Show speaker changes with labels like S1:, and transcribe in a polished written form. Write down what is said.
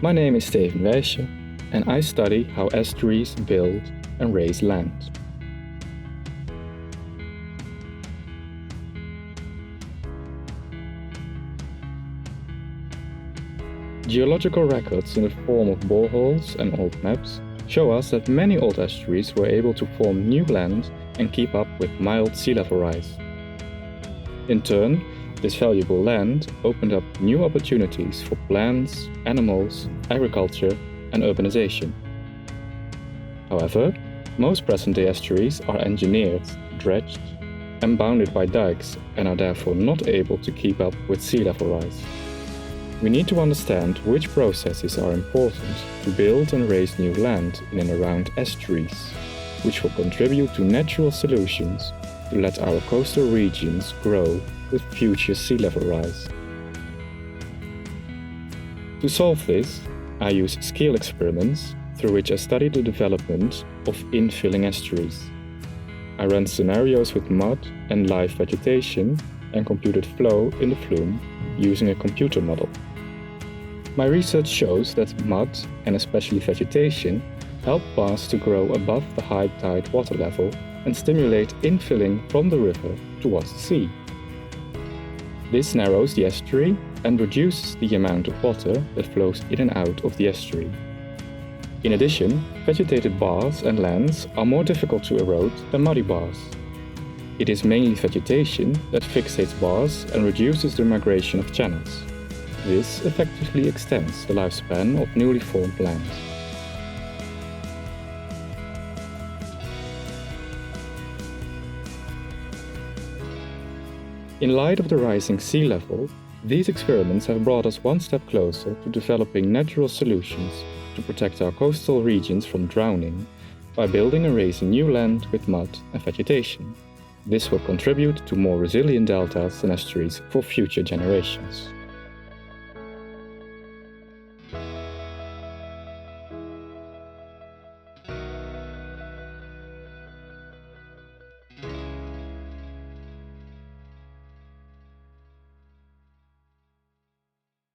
S1: My name is Weisscher, and I study how estuaries build and raise land. Geological records in the form of boreholes and old maps show us that many old estuaries were able to form new land and keep up with mild sea level rise. In turn, this valuable land opened up new opportunities for plants, animals, agriculture, and urbanization. However, most present-day estuaries are engineered, dredged, and bounded by dikes and are therefore not able to keep up with sea level rise. We need to understand which processes are important to build and raise new land in and around estuaries, which will contribute to natural solutions to let our coastal regions grow with future sea level rise. To solve this, I use scale experiments through which I study the development of infilling estuaries. I ran scenarios with mud and live vegetation and computed flow in the flume using a computer model. My research shows that mud, and especially vegetation, help bars to grow above the high tide water level and stimulate infilling from the river towards the sea. This narrows the estuary and reduces the amount of water that flows in and out of the estuary. In addition, vegetated bars and lands are more difficult to erode than muddy bars. It is mainly vegetation that fixates bars and reduces the migration of channels. This effectively extends the lifespan of newly formed land. In light of the rising sea level, these experiments have brought us one step closer to developing natural solutions to protect our coastal regions from drowning by building and raising new land with mud and vegetation. This will contribute to more resilient deltas and estuaries for future generations.